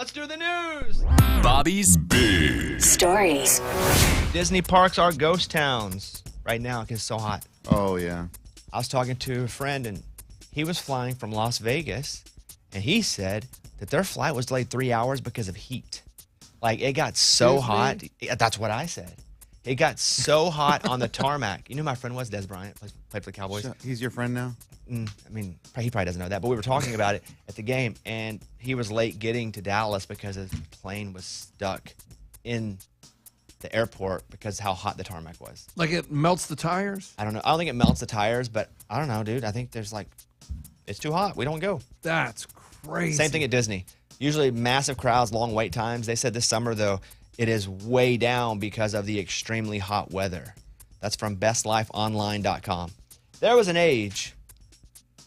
Let's do the news. Bobby's Big Stories. Disney parks are ghost towns right now because it's so hot. Oh, yeah. I was talking to a friend, and he was flying from Las Vegas, and he said that their flight was delayed 3 hours because of heat. Like, it got so hot. Yeah, that's what I said. It got so hot on the tarmac. You know who my friend was? Des Bryant, played for the Cowboys. He's your friend now? I mean, he probably doesn't know that, but we were talking about it at the game, and he was late getting to Dallas because his plane was stuck in the airport because of how hot the tarmac was. Like it melts the tires? I don't know. I don't think it melts the tires, but I don't know, dude. I think there's it's too hot. We don't go. That's crazy. Same thing at Disney. Usually massive crowds, long wait times. They said this summer, though, it is way down because of the extremely hot weather. That's from bestlifeonline.com. There was an age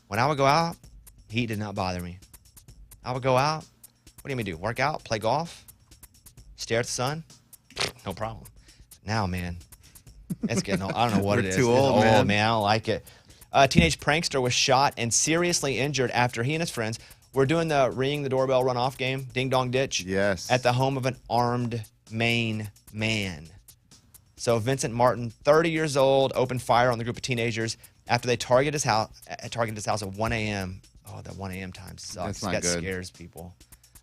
when I would go out, heat did not bother me. I would go out. What do you mean do? Work out, play golf, stare at the sun? No problem. Now, man, it's getting old. I don't know what it is. Too old, it's man. man. I don't like it. A teenage prankster was shot and seriously injured after he and his friends were doing the ringing the doorbell runoff game, ding dong ditch. Yes. At the home of an armed Maine man. So Vincent Martin, 30 years old, opened fire on the group of teenagers after they targeted his house at 1 a.m. Oh, that 1 a.m. time sucks. That's not That good. scares people.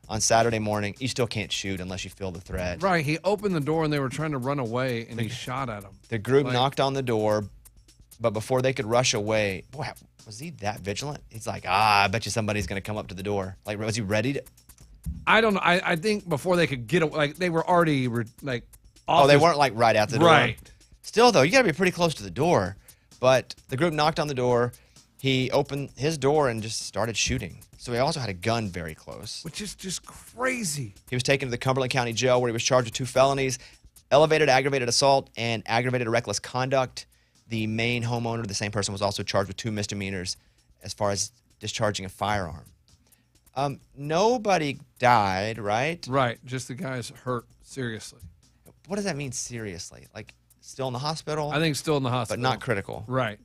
On Saturday morning, you still can't shoot unless you feel the threat. Right. He opened the door and they were trying to run away and he shot at them. The group knocked on the door, but before they could rush away, boy, was he that vigilant? He's like, I bet you somebody's going to come up to the door. Like, was he ready to? I don't know. I think before they could get away, like they were already like off Oh, they his- weren't like right at the door. Right. Still, though, you got to be pretty close to the door. But the group knocked on the door. He opened his door and just started shooting. So he also had a gun very close. Which is just crazy. He was taken to the Cumberland County Jail where he was charged with 2 felonies, elevated aggravated assault and aggravated reckless conduct. The main homeowner, the same person, was also charged with 2 misdemeanors as far as discharging a firearm. Nobody died, right? Right. Just the guy's hurt seriously. What does that mean, seriously? Like, still in the hospital? I think still in the hospital. But not critical. Right.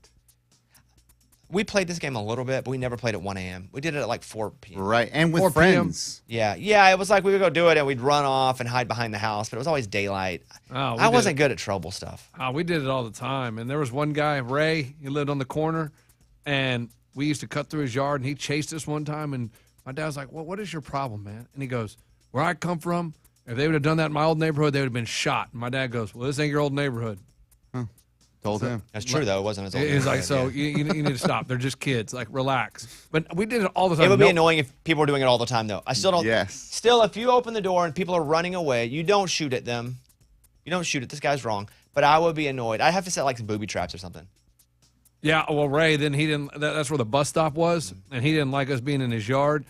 We played this game a little bit, but we never played at 1 a.m. We did it at like 4 p.m. Right, and with 4 p.m. friends. Yeah, it was like we would go do it and we'd run off and hide behind the house, but it was always daylight. Oh, I wasn't good at trouble stuff. We did it all the time. And there was one guy, Ray, he lived on the corner, and we used to cut through his yard, and he chased us one time, and my dad was like, well, what is your problem, man? And he goes, where I come from, if they would have done that in my old neighborhood, they would have been shot. And my dad goes, well, this ain't your old neighborhood. Told him. That's true, though. It wasn't his old He's like, neighborhood, so yeah. you need to stop. They're just kids. Like, relax. But we did it all the time. It would be annoying if people were doing it all the time, though. I still don't. Yes. Still, if you open the door and people are running away, you don't shoot at them. You don't shoot at this guy's wrong. But I would be annoyed. I'd have to set like some booby traps or something. Yeah, well, Ray, then he didn't, that's where the bus stop was, and he didn't like us being in his yard.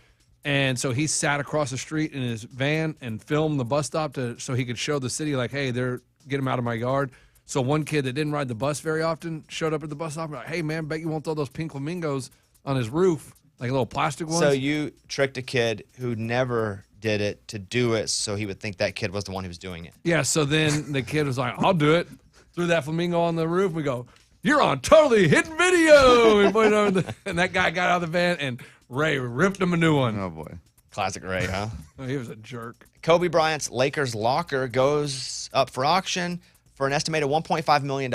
And so he sat across the street in his van and filmed the bus stop so he could show the city, like, hey, get him out of my yard. So one kid that didn't ride the bus very often showed up at the bus stop and like, hey, man, bet you won't throw those pink flamingos on his roof, like little plastic ones. So you tricked a kid who never did it to do it so he would think that kid was the one who was doing it. Yeah, so then the kid was like, I'll do it. Threw that flamingo on the roof. We go, you're on totally hidden video. We put it on and that guy got out of the van, and Ray ripped him a new one. Oh, boy. Classic Ray, huh? Oh, he was a jerk. Kobe Bryant's Lakers locker goes up for auction for an estimated $1.5 million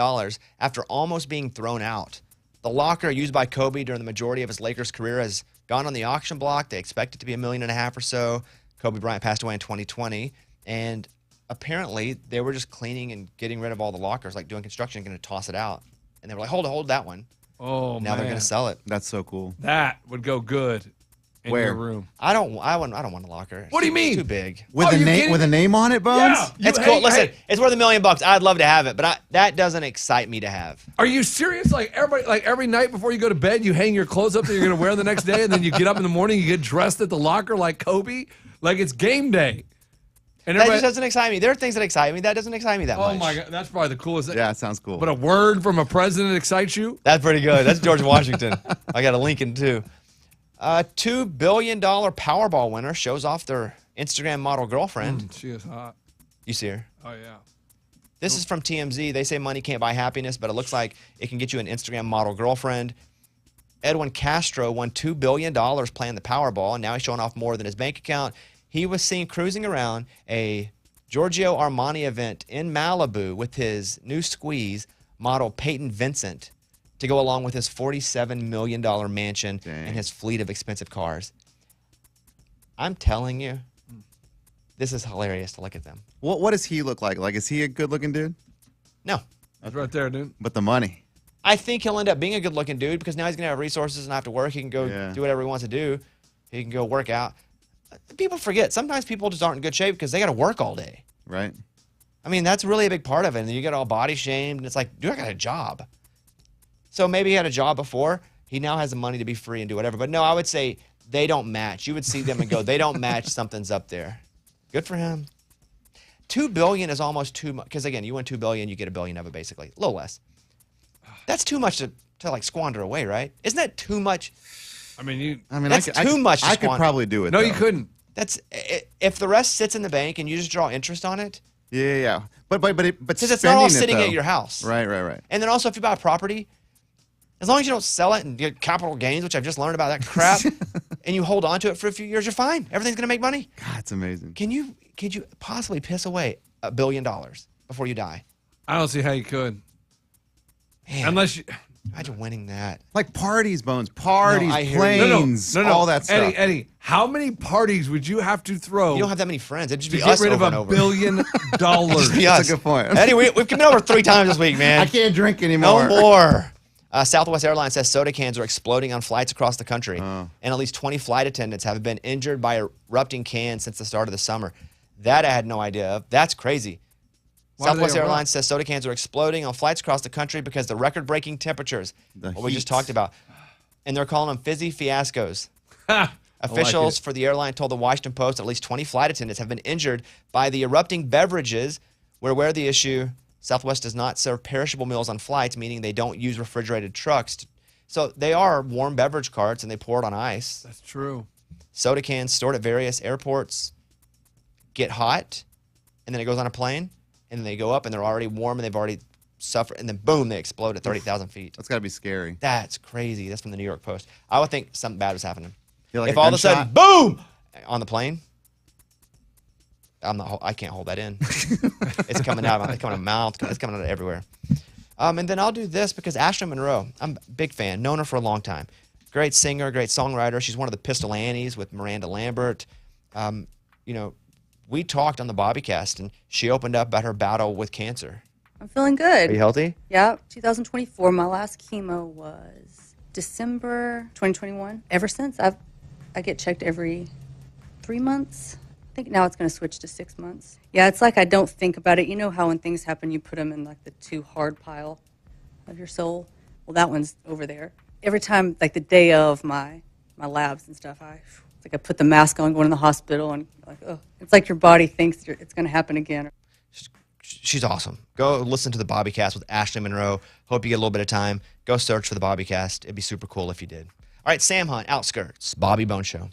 after almost being thrown out. The locker used by Kobe during the majority of his Lakers career has gone on the auction block. They expect it to be $1.5 million or so. Kobe Bryant passed away in 2020, and apparently they were just cleaning and getting rid of all the lockers, like doing construction, going to toss it out. And they were like, hold that one. Oh, Now they're going to sell it. That's so cool. That would go good in Where? your room. I don't want a locker. What do you mean? It's too big. With Oh, a you name kidding with a me? name on it, Bones? Yeah. It's You- cool. hey, Listen, hey, it's worth $1 million. I'd love to have it, but that doesn't excite me to have. are you serious? Like every night before you go to bed, you hang your clothes up that you're going to wear the next day, and then you get up in the morning, you get dressed at the locker like Kobe, like it's game day. And That just everybody, doesn't excite me. There are things that excite me. That doesn't excite me that much. oh my God, that's probably the coolest thing. Yeah, it sounds cool. But a word from a president excites you? That's pretty good. That's George Washington. I got a Lincoln, too. $2 billion Powerball winner shows off their Instagram model girlfriend. She is hot. You see her. Oh, yeah. This is from TMZ. They say money can't buy happiness, but it looks like it can get you an Instagram model girlfriend. Edwin Castro won $2 billion playing the Powerball, and now he's showing off more than his bank account. He was seen cruising around a Giorgio Armani event in Malibu with his new squeeze model Peyton Vincent to go along with his $47 million mansion and his fleet of expensive cars. I'm telling you, this is hilarious to look at them. What does he look like? Like, is he a good-looking dude? No. That's right there, dude. But the money. I think he'll end up being a good-looking dude because now he's going to have resources and not have to work. He can go do whatever he wants to do. He can go work out. People forget. Sometimes people just aren't in good shape because they got to work all day. Right. I mean, that's really a big part of it. And you get all body shamed. And it's like, dude, I got a job. So maybe he had a job before. He now has the money to be free and do whatever. But no, I would say they don't match. You would see them and go, they don't match. Something's up there. Good for him. $2 billion is almost too much. Because, again, you win $2 billion, you get $1 billion of it, basically. A little less. That's too much to like, squander away, right? Isn't that too much? I mean, that's too much to I could squander. probably do it, No, though. you couldn't. That's if the rest sits in the bank and you just draw interest on it. Yeah. But Because it's not all sitting at your house. Right. And then also, if you buy a property, as long as you don't sell it and get capital gains, which I've just learned about that crap, and you hold on to it for a few years, you're fine. Everything's going to make money. God, it's amazing. Could you possibly piss away $1 billion before you die? I don't see how you could. Man, Unless you... imagine winning that. Like parties, Bones. Parties, No, I hear you. planes, No. all that stuff. Eddie, how many parties would you have to throw You don't have that many friends. It'd just to be get us rid of over and $1 over. billion? Just be That's us. a good point. Eddie, we've come over 3 times this week, man. I can't drink anymore. No more. Southwest Airlines says soda cans are exploding on flights across the country, and at least 20 flight attendants have been injured by erupting cans since the start of the summer. That I had no idea of. That's crazy. Why do they Southwest erupt? Airlines says soda cans are exploding on flights across the country because the record-breaking temperatures, what we just talked about, and they're calling them fizzy fiascos. Officials for the airline told the Washington Post that at least 20 flight attendants have been injured by the erupting beverages. We're aware of the issue. Southwest does not serve perishable meals on flights, meaning they don't use refrigerated trucks. So they are warm beverage carts, and they pour it on ice. That's true. Soda cans stored at various airports get hot, and then it goes on a plane, and then they go up, and they're already warm, and they've already suffered, and then boom, they explode at 30,000 feet. That's got to be scary. That's crazy. That's from the New York Post. I would think something bad was happening. Feel like If a all of a sudden, gunshot? boom, on the plane, I can't hold that in. It's coming out. It's coming out of my mouth. It's coming out of everywhere. And then I'll do this because Ashley Monroe, I'm a big fan. Known her for a long time. Great singer, great songwriter. She's one of the Pistol Annies with Miranda Lambert. We talked on the Bobbycast, and she opened up about her battle with cancer. I'm feeling good. Are you healthy? Yeah, 2024. My last chemo was December 2021. Ever since, I get checked every 3 months. I think now it's going to switch to 6 months. Yeah, it's like I don't think about it. You know how when things happen, you put them in like the too hard pile of your soul? Well, that one's over there. Every time, like the day of my labs and stuff, it's like I put the mask on going to the hospital, and like, oh, it's like your body thinks it's going to happen again. She's awesome. Go listen to the Bobbycast with Ashley Monroe. Hope you get a little bit of time. Go search for the Bobbycast. It'd be super cool if you did. All right, Sam Hunt, Outskirts, Bobby Bone Show.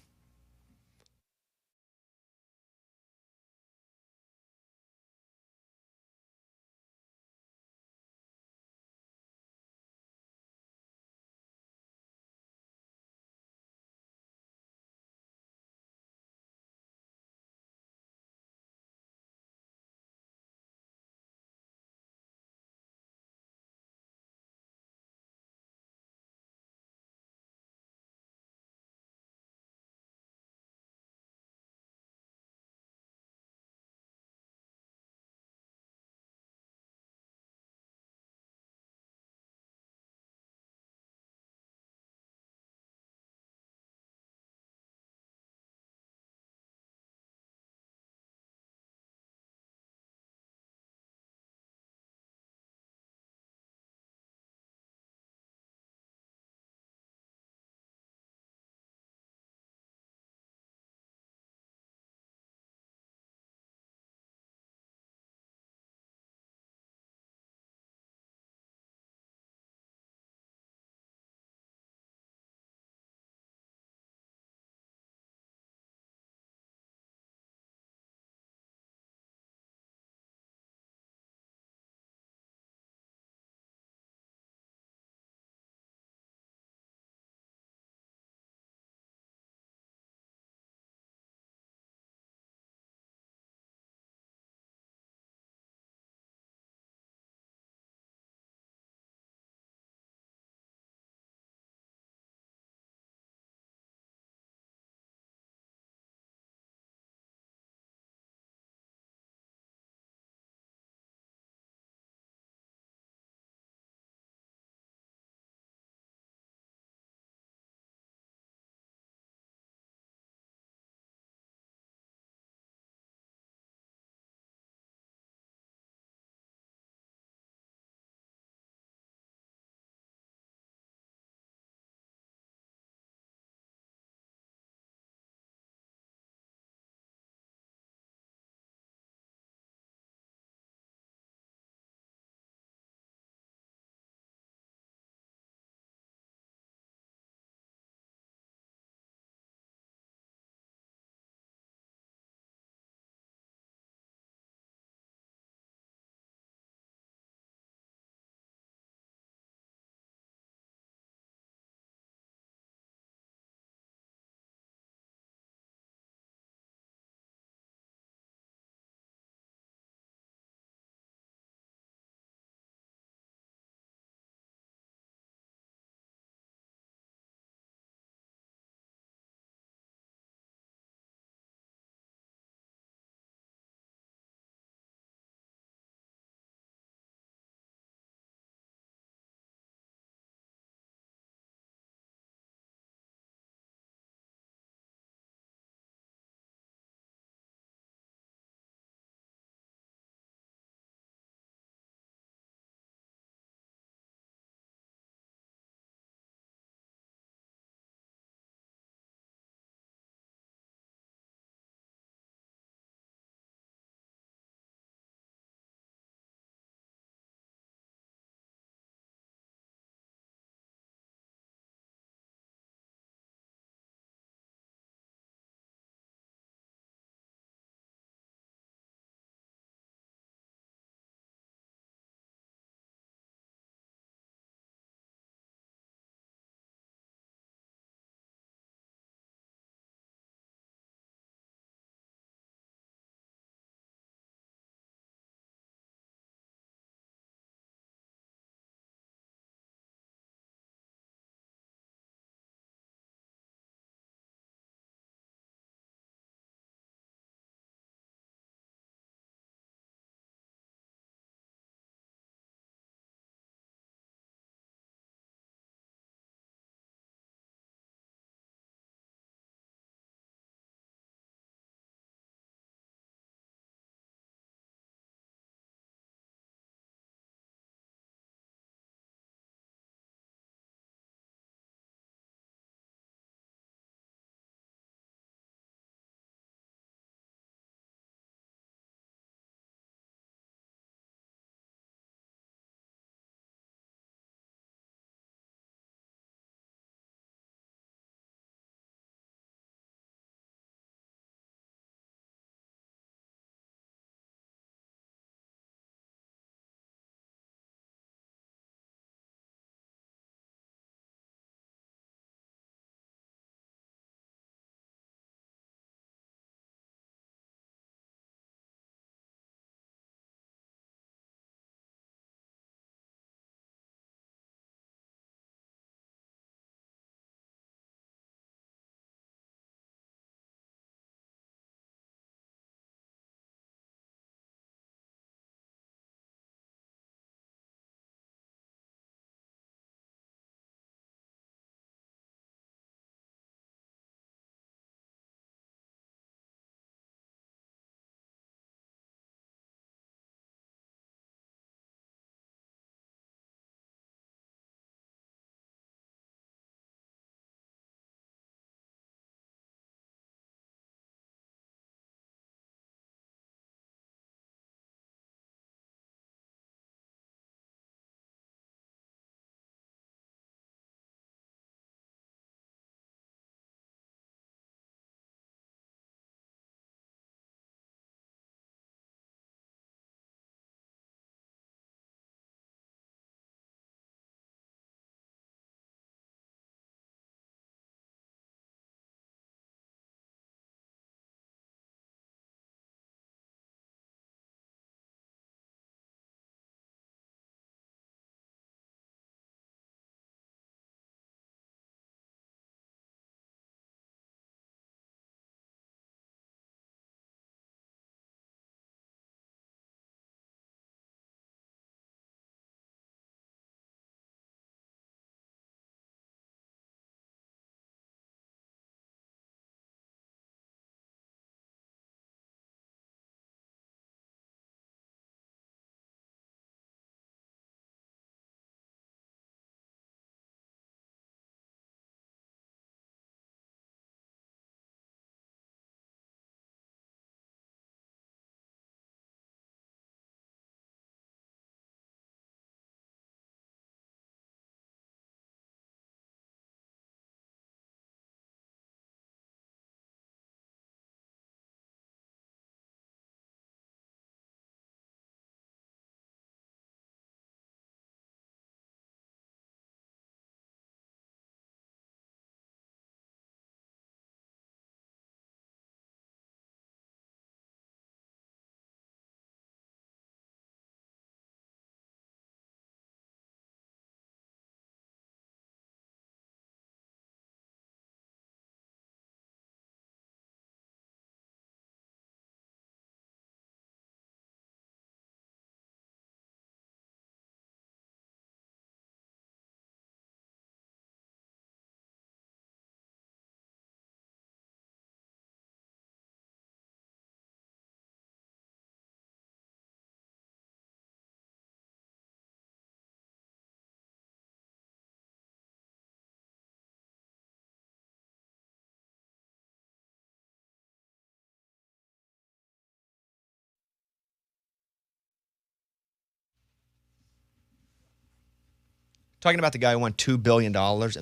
Talking about the guy who won $2 billion in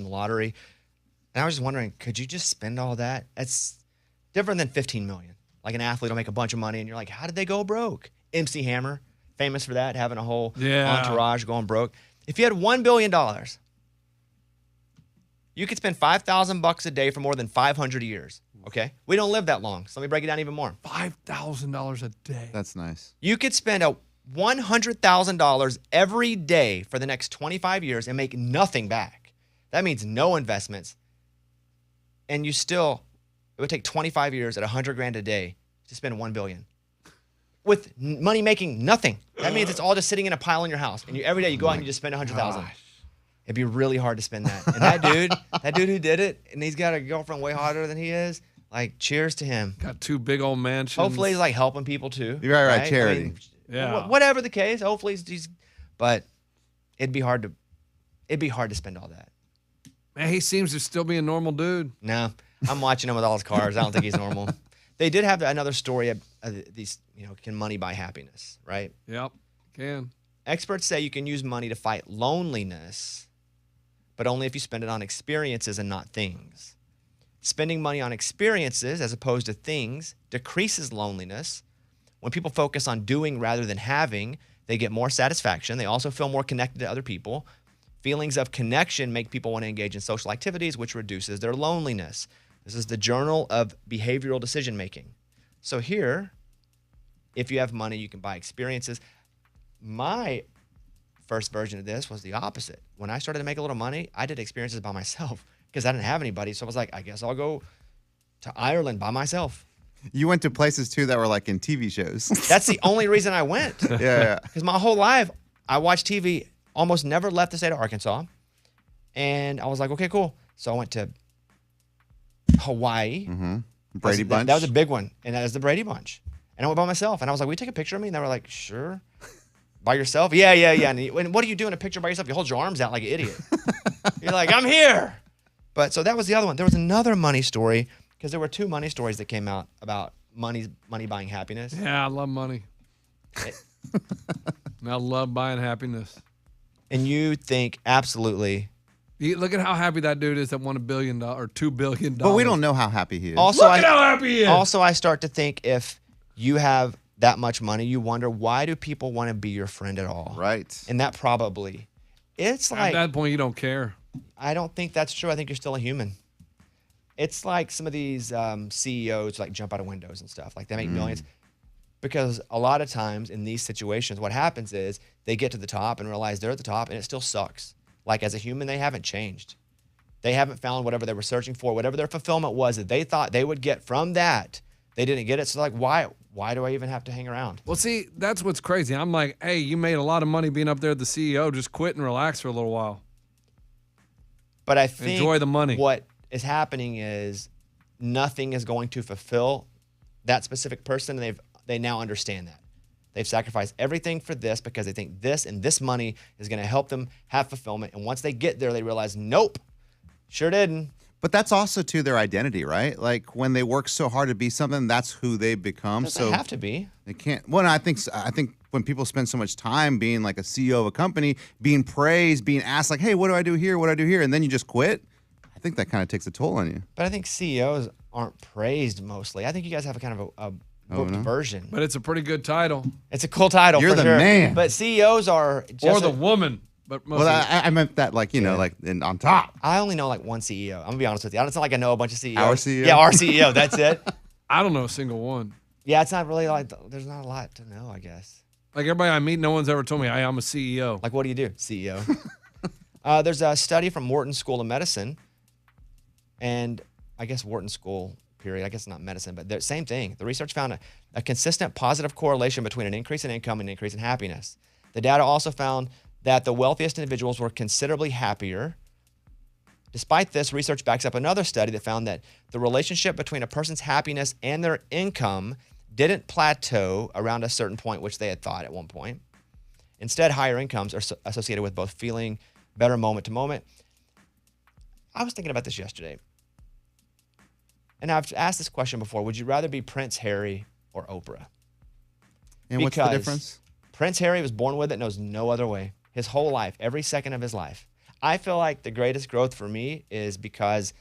the lottery. And I was just wondering, could you just spend all that? That's different than $15 million. Like an athlete will make a bunch of money and you're like, how did they go broke? MC Hammer, famous for that, having a whole entourage going broke. If you had $1 billion, you could spend $5,000 a day for more than 500 years. Okay? We don't live that long, so let me break it down even more. $5,000 a day. That's nice. You could spend $100,000 every day for the next 25 years and make nothing back. That means no investments. And it would take 25 years at $100,000 a day to spend $1 billion. With money making nothing. That means it's all just sitting in a pile in your house. And every day you go out and you just spend $100,000. It'd be really hard to spend that. And that dude who did it, and he's got a girlfriend way hotter than he is, like, cheers to him. Got 2 big old mansions. Hopefully he's like helping people too. You're right, charity. I mean, yeah. Whatever the case, hopefully but it'd be hard to spend all that. Man, he seems to still be a normal dude. No, I'm watching him with all his cars. I don't think he's normal. They did have another story of these, can money buy happiness, right? Yep, can. Experts say you can use money to fight loneliness, but only if you spend it on experiences and not things. Spending money on experiences as opposed to things decreases loneliness. When people focus on doing rather than having, they get more satisfaction. They also feel more connected to other people. Feelings of connection make people want to engage in social activities, which reduces their loneliness. This is the Journal of Behavioral Decision Making. So here, if you have money, you can buy experiences. My first version of this was the opposite. When I started to make a little money, I did experiences by myself because I didn't have anybody. So I was like, I guess I'll go to Ireland by myself. You went to places, too, that were like in TV shows. That's the only reason I went. Yeah. Because my whole life, I watched TV, almost never left the state of Arkansas. And I was like, okay, cool. So I went to Hawaii. Mm-hmm. Brady Bunch. That was a big one. And that was the Brady Bunch. And I went by myself. And I was like, will you take a picture of me? And they were like, sure. By yourself? Yeah. And what do you do in a picture by yourself? You hold your arms out like an idiot. You're like, I'm here. But so that was the other one. There was another money story because there were 2 money stories that came out about money buying happiness. Yeah, I love money. And I love buying happiness. And you think absolutely. Look at how happy that dude is that won $1 billion or $2 billion. But we don't know how happy he is. Look at how happy he is. Also, I start to think if you have that much money, you wonder, why do people want to be your friend at all? Right. And that probably, it's like. At that point, you don't care. I don't think that's true. I think you're still a human. It's like some of these CEOs like jump out of windows and stuff. Like they make millions. Because a lot of times in these situations, what happens is they get to the top and realize they're at the top and it still sucks. Like as a human, they haven't changed. They haven't found whatever they were searching for, whatever their fulfillment was that they thought they would get from that. They didn't get it. So like, why do I even have to hang around? Well, see, that's what's crazy. I'm like, hey, you made a lot of money being up there at the CEO. Just quit and relax for a little while. But I think enjoy the money. What is happening is nothing is going to fulfill that specific person, and they now understand that. They've sacrificed everything for this because they think this and this money is going to help them have fulfillment. And once they get there, they realize, nope, sure didn't. But that's also to their identity, right? Like when they work so hard to be something, that's who they become. Doesn't have to be. They can't. Well, I think when people spend so much time being like a CEO of a company, being praised, being asked like, hey, what do I do here? What do I do here? And then you just quit. I think that kind of takes a toll on you. But I think CEOs aren't praised mostly. I think you guys have a kind of a booked version. But it's a pretty good title. It's a cool title. You're for the sure. man. But CEOs are just Or the woman. But Well, I meant that like, like on top. I only know like one CEO. I'm going to be honest with you. It's not like I know a bunch of CEOs. Our CEO? Yeah, our CEO. That's it. I don't know a single one. Yeah, it's not really like, there's not a lot to know, I guess. Like everybody I meet, no one's ever told me, hey, I'm a CEO. Like, what do you do? CEO. There's a study from Wharton School of Medicine. And I guess Wharton School, period. I guess not medicine, but the same thing. The research found a consistent positive correlation between an increase in income and an increase in happiness. The data also found that the wealthiest individuals were considerably happier. Despite this, research backs up another study that found that the relationship between a person's happiness and their income didn't plateau around a certain point, which they had thought at one point. Instead, higher incomes are associated with both feeling better moment to moment. I was thinking about this yesterday. And I've asked this question before. Would you rather be Prince Harry or Oprah? And what's the difference? Prince Harry was born with it, knows no other way. His whole life, every second of his life. I feel like the greatest growth for me is because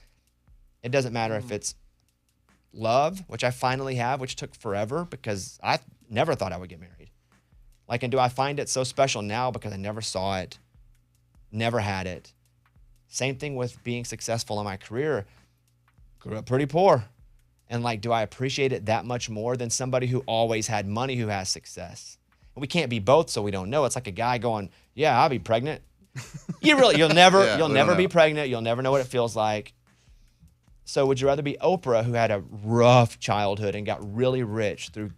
it doesn't matter if it's love, which I finally have, which took forever because I never thought I would get married. Like, and do I find it so special now because I never saw it, never had it? Same thing with being successful in my career. Grew up pretty poor. And like, do I appreciate it that much more than somebody who always had money who has success? And we can't be both, so we don't know. It's like a guy going, yeah, I'll be pregnant. You'll never be pregnant. You'll never know what it feels like. So would you rather be Oprah, who had a rough childhood and got really rich through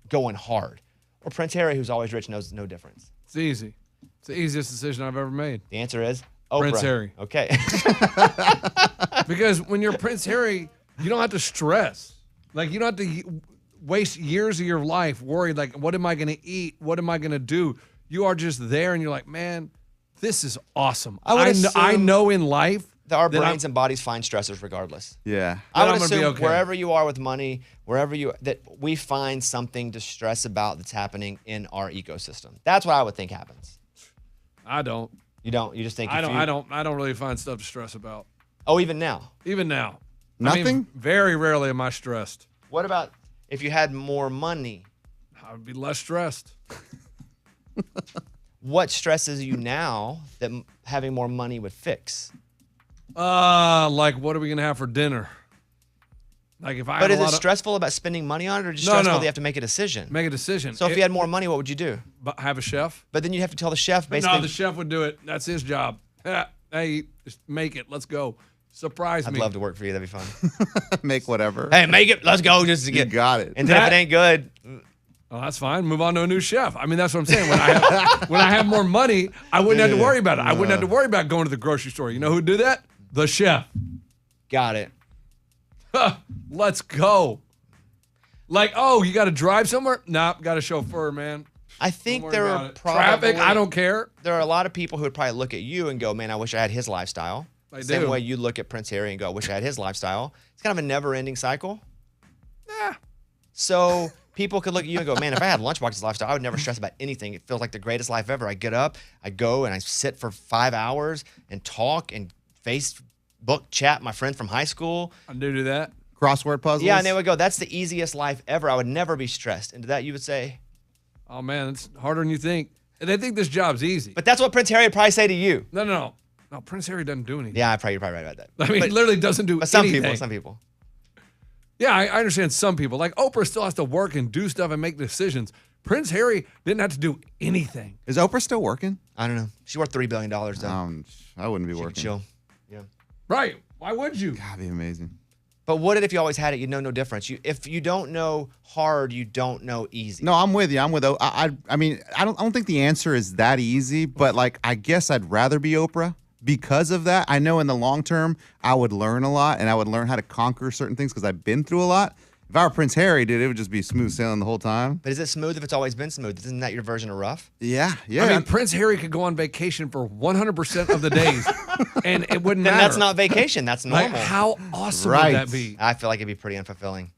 going hard, or Prince Harry, who's always rich, knows no difference? It's easy. It's the easiest decision I've ever made. The answer is Oprah. Prince Harry. Okay. Because when you're Prince Harry, you don't have to stress. Like, you don't have to waste years of your life worried, like, what am I going to eat? What am I going to do? You are just there, and you're like, man, this is awesome. I know in life that our brains and bodies find stressors regardless. Yeah. I would assume wherever you are with money, that we find something to stress about that's happening in our ecosystem. That's what I would think happens. I don't. You don't? You just think I don't really find stuff to stress about. Oh, even now? Even now. Nothing? I mean, very rarely am I stressed. What about if you had more money? I would be less stressed. What stresses you now that having more money would fix? Like, what are we going to have for dinner? Like, if I But had is it stressful about spending money on it, or just stressful that you have to make a decision? Make a decision. So if you had more money, what would you do? Have a chef. But then you have to tell the chef basically. No, the chef would do it. That's his job. Hey, just make it. Let's go. Surprise me. I'd love to work for you. That'd be fun. Make whatever. Hey, make it. Let's go. Just to You get. got it. And then if it ain't good. Oh, that's fine. Move on to a new chef. I mean, that's what I'm saying. When I have more money, I wouldn't have to worry about it. I wouldn't have to worry about going to the grocery store. You know who'd do that? The chef. Got it. Let's go. Like, oh, you got to drive somewhere? Nah, got a chauffeur, man. I think there are probably traffic. I don't care. There are a lot of people who would probably look at you and go, "Man, I wish I had his lifestyle." Same way you look at Prince Harry and go, "I wish I had his lifestyle." It's kind of a never-ending cycle. Yeah. So people could look at you and go, "Man, if I had Lunchbox's lifestyle, I would never stress about anything. It feels like the greatest life ever. I get up, I go, and I sit for 5 hours and talk and Facebook chat my friend from high school. I do that. Crossword puzzles. Yeah, and they would go, "That's the easiest life ever. I would never be stressed." And to that, you would say, "Oh man, it's harder than you think." And they think this job's easy. But that's what Prince Harry would probably say to you. No. Prince Harry doesn't do anything. Yeah, you're probably right about that. I mean, he literally doesn't do but some anything. Some people. Yeah, I understand some people. Like, Oprah still has to work and do stuff and make decisions. Prince Harry didn't have to do anything. Is Oprah still working? I don't know. She's worth $3 billion, though. I wouldn't be She working. could chill. Yeah. Right. Why would you? That'd be amazing. But what if you always had it? You'd know no difference. If you don't know hard, you don't know easy. No, I'm with you. I mean, I don't think the answer is that easy, but like, I guess I'd rather be Oprah because of that. I know in the long term, I would learn a lot and I would learn how to conquer certain things because I've been through a lot. If I were Prince Harry, dude, it would just be smooth sailing the whole time. But is it smooth if it's always been smooth? Isn't that your version of rough? Yeah. I mean, Prince Harry could go on vacation for 100% of the days, and it wouldn't matter. Then that's not vacation. That's normal. Like, how awesome Right. would that be? I feel like it'd be pretty unfulfilling.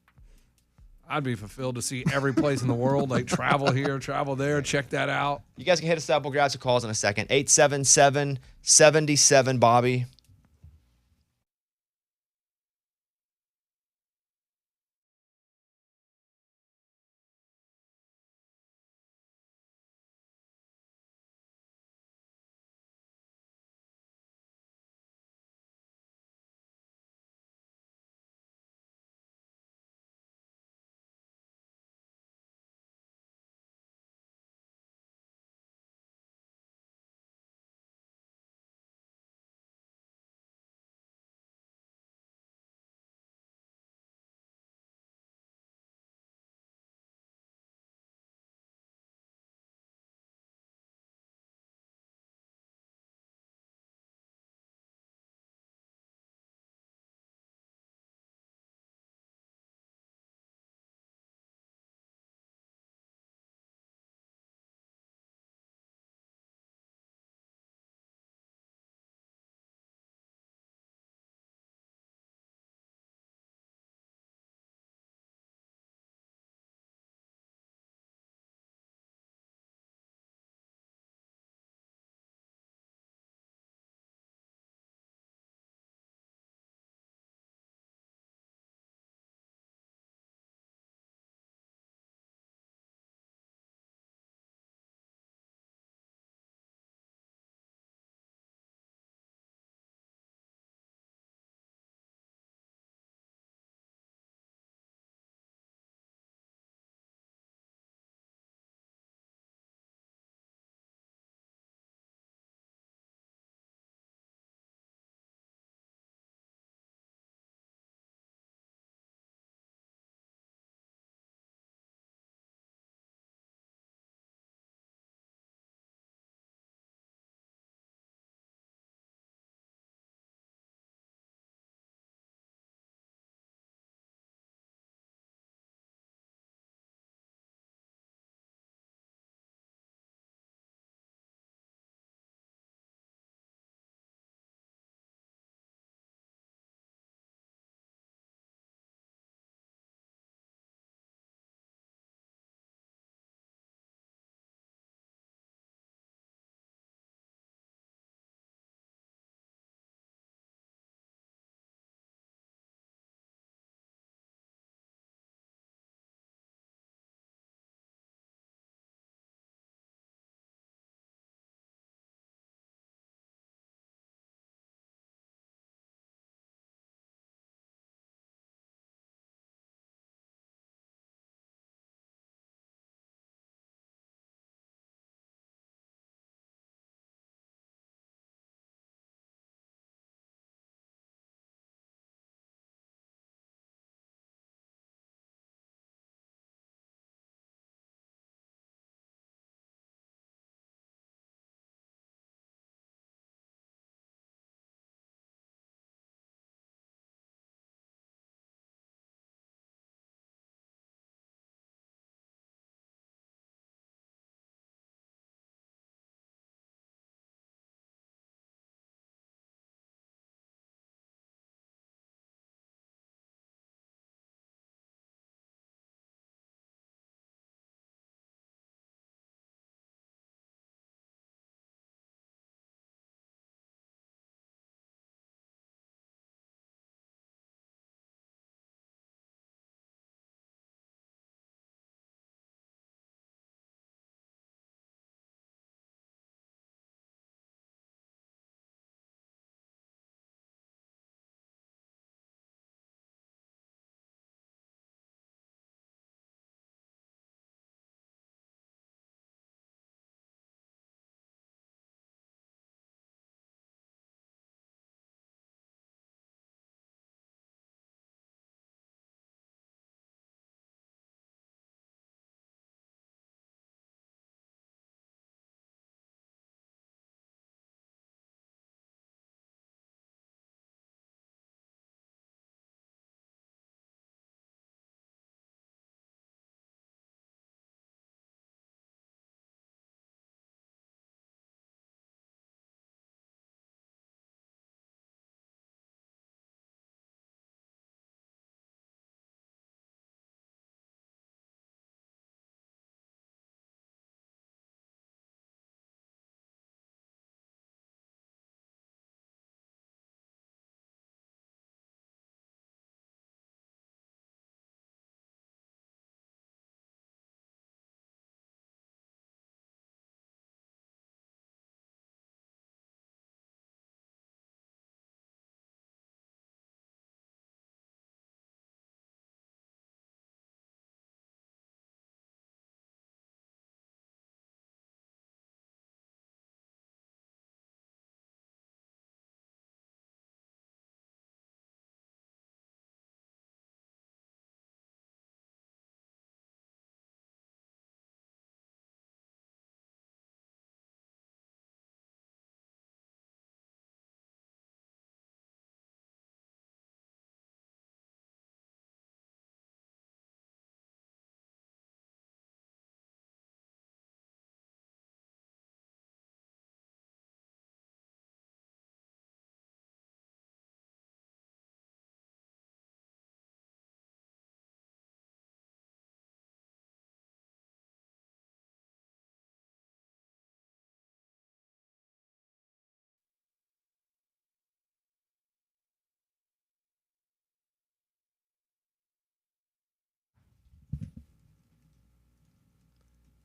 I'd be fulfilled to see every place in the world, like travel here, travel there, check that out. You guys can hit us up. We'll grab some calls in a second. 877-77-Bobby.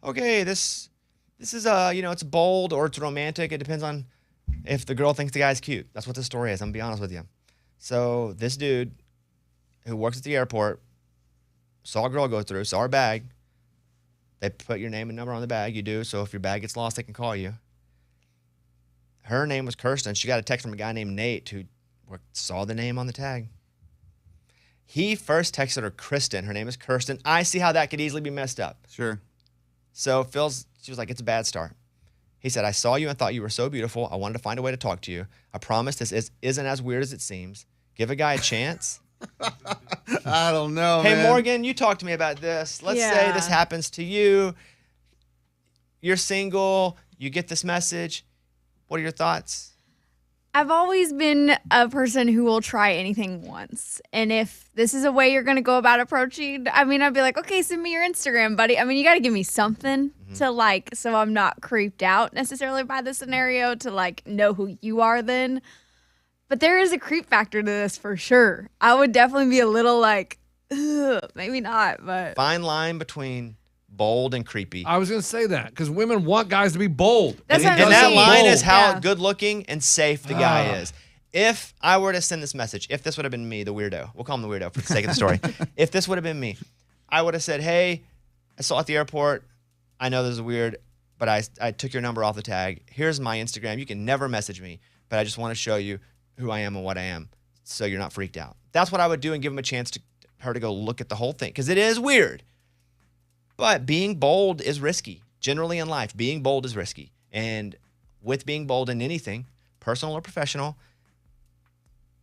okay, this is it's bold or it's romantic. It depends on if the girl thinks the guy's cute. That's what the story is. I'm gonna be honest with you. So this dude who works at the airport saw a girl go through, saw her bag. They put your name and number on the bag. You do. So if your bag gets lost, they can call you. Her name was Kirsten. She got a text from a guy named Nate who saw the name on the tag. He first texted her Kristen. Her name is Kirsten. I see how that could easily be messed up. Sure. So she was like, it's a bad start. He said, I saw you and thought you were so beautiful. I wanted to find a way to talk to you. I promise this isn't as weird as it seems. Give a guy a chance. I don't know, Hey, man. Morgan, you talk to me about this. Let's say this happens to you. You're single. You get this message. What are your thoughts? I've always been a person who will try anything once. And if this is a way you're going to go about approaching, I mean, I'd be like, okay, send me your Instagram, buddy. I mean, you got to give me something to like, so I'm not creeped out necessarily by the scenario to like know who you are then. But there is a creep factor to this for sure. I would definitely be a little like, ugh, maybe not, but. Fine line between bold and creepy. I was going to say that because women want guys to be bold. That's what I'm And that saying. line is how Yeah. good looking and safe the guy is. If I were to send this message, if this would have been me, the weirdo, we'll call him the weirdo for the sake of the story. If this would have been me, I would have said, hey, I saw at the airport. I know this is weird, but I took your number off the tag. Here's my Instagram. You can never message me, but I just want to show you who I am and what I am so you're not freaked out. That's what I would do and give him a chance to her to go look at the whole thing because it is weird. But being bold is risky. Generally in life, being bold is risky. And with being bold in anything, personal or professional,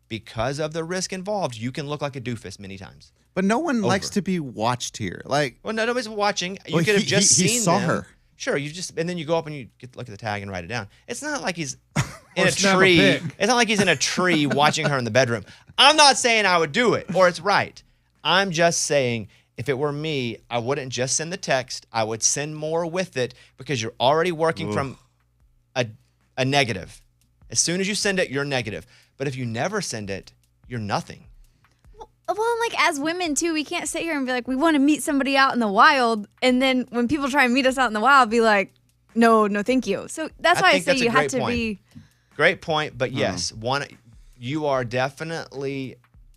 because of the risk involved, you can look like a doofus many times. But no one likes to be watched here. Like, Well, nobody's watching. You Well, could have he- just he seen saw them. her. Sure, and then you go up and you look at the tag and write it down. It's not like he's in Or a snap a tree. pic. It's not like he's in a tree watching her in the bedroom. I'm not saying I would do it or it's right. I'm just saying if it were me, I wouldn't just send the text. I would send more with it because you're already working from a negative. As soon as you send it, you're negative. But if you never send it, you're nothing. Well, and like as women too, we can't sit here and be like, we want to meet somebody out in the wild. And then when people try and meet us out in the wild, be like, no, thank you. So that's why I think say that's a you have great to point. be. Great point, but yes, you are definitely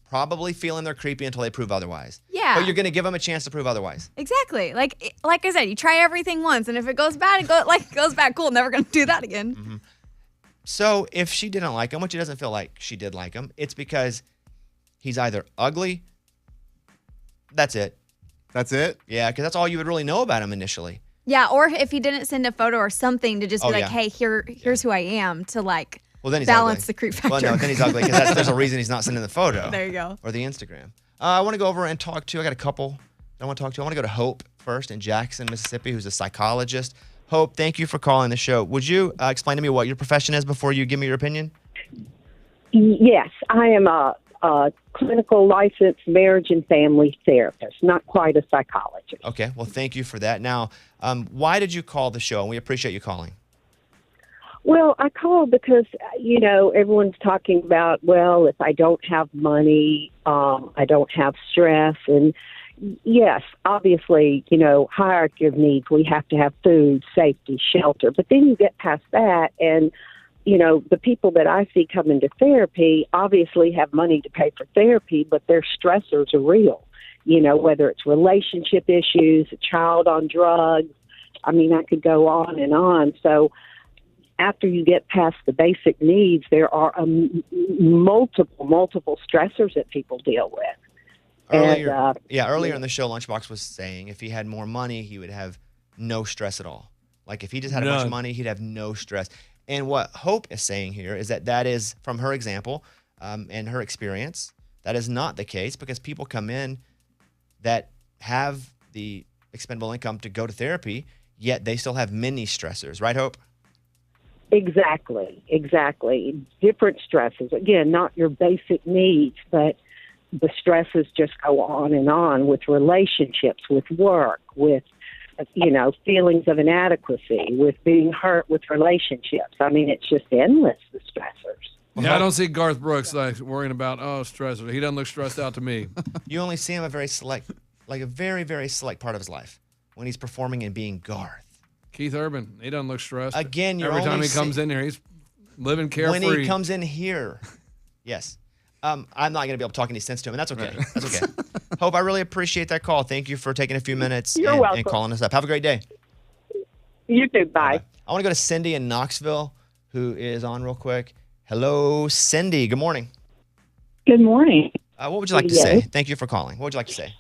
probably feeling they're creepy until they prove otherwise. Yeah. But you're going to give them a chance to prove otherwise. Exactly. Like I said, you try everything once, and if it goes bad, it goes bad. Cool, never gonna do that again. Mm-hmm. So if she didn't like him, which she doesn't feel like she did like him, it's because he's either ugly. That's it. that's it? Yeah, because that's all you would really know about him initially. Yeah, or if he didn't send a photo or something to just be Oh, like, yeah. hey, here's who I am to like Well, then he's balance ugly. the creep factor. Well, no, then he's ugly because there's a reason he's not sending the photo. There you go. Or the Instagram. I want to go over and talk to. I got a couple I want to talk to. I want to go to Hope first in Jackson, Mississippi, who's a psychologist. Hope, thank you for calling the show. Would you explain to me what your profession is before you give me your opinion? Yes, I am a clinical licensed marriage and family therapist, not quite a psychologist. Okay, well, thank you for that. Now, why did you call the show? And we appreciate you calling. Well, I called because, everyone's talking about, well, if I don't have money, I don't have stress. And yes, obviously, hierarchy of needs, we have to have food, safety, shelter. But then you get past that and, the people that I see come into therapy obviously have money to pay for therapy, but their stressors are real, whether it's relationship issues, a child on drugs. I mean, I could go on and on. So after you get past the basic needs, there are multiple stressors that people deal with. Earlier in the show, Lunchbox was saying if he had more money, he would have no stress at all. Like if he just had a bunch of money, he'd have no stress. And what Hope is saying here is that is, from her example and her experience, that is not the case because people come in that have the expendable income to go to therapy, yet they still have many stressors. Right, Hope? Exactly. Different stresses. Again, not your basic needs, but the stresses just go on and on with relationships, with work, with feelings of inadequacy, with being hurt with relationships. I mean, it's just endless, the stressors. Yeah, I don't see Garth Brooks like worrying about stressors. He doesn't look stressed out to me. You only see him a very, very select part of his life. when he's performing and being Garth. Keith Urban, he doesn't look stressed. Again, you're every time only he comes in here, he's living carefree. When he comes in here, yes. I'm not going to be able to talk any sense to him, and that's okay. That's okay. Hope, I really appreciate that call. Thank you for taking a few minutes and calling us up. Have a great day. You too. Bye. I want to go to Cindy in Knoxville, who is on real quick. Hello, Cindy. Good morning. Good morning. What would you like to say? Thank you for calling. What would you like to say?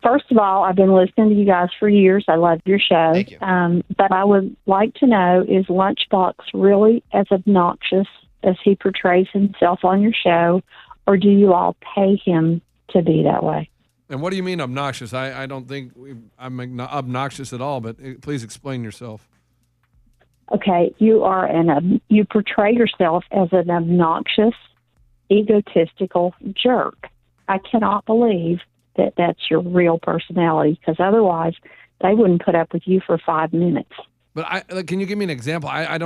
First of all, I've been listening to you guys for years. I love your show. Thank you. But I would like to know, is Lunchbox really as obnoxious as he portrays himself on your show, or do you all pay him to be that way? And what do you mean obnoxious? I don't think I'm obnoxious at all, but please explain yourself. Okay, you portray yourself as an obnoxious, egotistical jerk. I cannot believe that that's your real personality, because otherwise they wouldn't put up with you for 5 minutes. But can you give me an example? I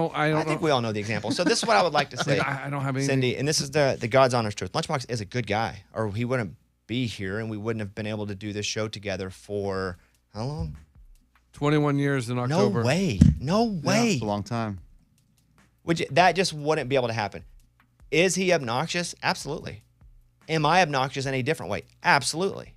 think we all know the example. So this is what I would like to say. I don't have any. Cindy, and this is the God's honest truth. Lunchbox is a good guy, or he wouldn't be here, and we wouldn't have been able to do this show together for how long? 21 years in October. No way. Yeah, it's a long time. That just wouldn't be able to happen. Is he obnoxious? Absolutely. Am I obnoxious in a different way? Absolutely.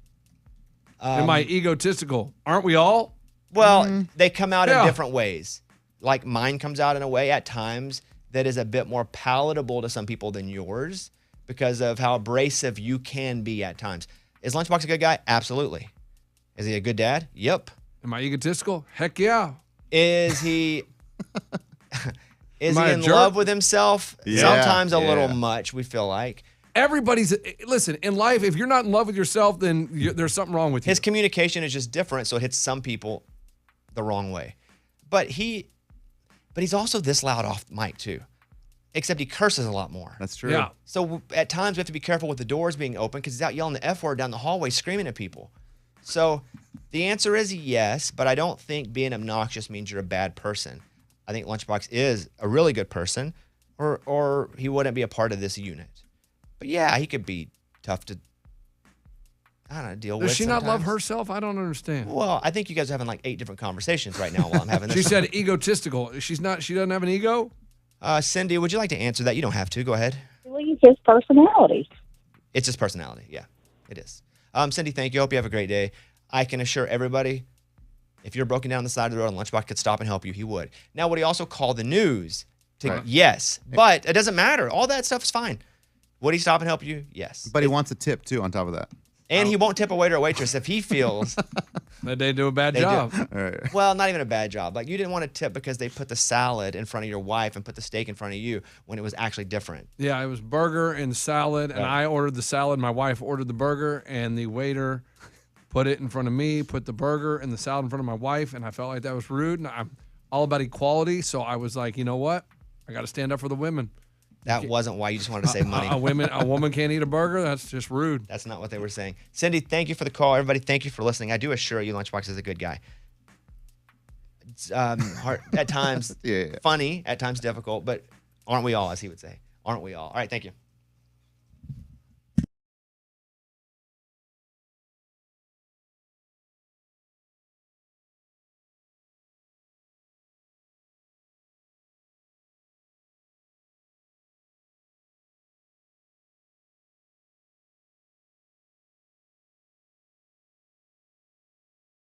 Am I egotistical? Aren't we all? Well, they come out in different ways. Like mine comes out in a way at times that is a bit more palatable to some people than yours because of how abrasive you can be at times. Is Lunchbox a good guy? Absolutely. Is he a good dad? Yep. Am I egotistical? Heck yeah. Is he in love with himself? Yeah, Sometimes a little much, we feel like. Listen, in life, if you're not in love with yourself, then there's something wrong with you. His communication is just different, so it hits some people the wrong way. But he's also this loud off mic too, except he curses a lot more. That's true. Yeah. So at times we have to be careful with the doors being open because he's out yelling the F word down the hallway, screaming at people. So the answer is yes, but I don't think being obnoxious means you're a bad person. I think Lunchbox is a really good person, or he wouldn't be a part of this unit. But yeah, he could be tough to, deal with. Does she not love sometimes. herself? I don't understand. Well, I think you guys are having like 8 different conversations right now while I'm having this. She said egotistical. She doesn't have an ego? Cindy, would you like to answer that? You don't have to. Go ahead. It's his personality. It's his personality. Yeah, it is. Cindy, thank you. I hope you have a great day. I can assure everybody, if you're broken down on the side of the road and Lunchbox could stop and help you, he would. Now, would he also call the news? Yes, but it doesn't matter. All that stuff is fine. Would he stop and help you? Yes. But he wants a tip, too, on top of that. And he won't tip a waiter or waitress if he feels that they do a bad job. Right. Well, not even a bad job. Like you didn't want to tip because they put the salad in front of your wife and put the steak in front of you when it was actually different. Yeah, it was burger and salad, and I ordered the salad. My wife ordered the burger, and the waiter put it in front of me, put the burger and the salad in front of my wife, and I felt like that was rude. And I'm all about equality, so I was like, you know what? I got to stand up for the women. That wasn't why you just wanted to save money. A woman can't eat a burger? That's just rude. That's not what they were saying. Cindy, thank you for the call. Everybody, thank you for listening. I do assure you Lunchbox is a good guy. It's hard, at times funny, at times difficult, but aren't we all, as he would say? Aren't we all? All right, thank you.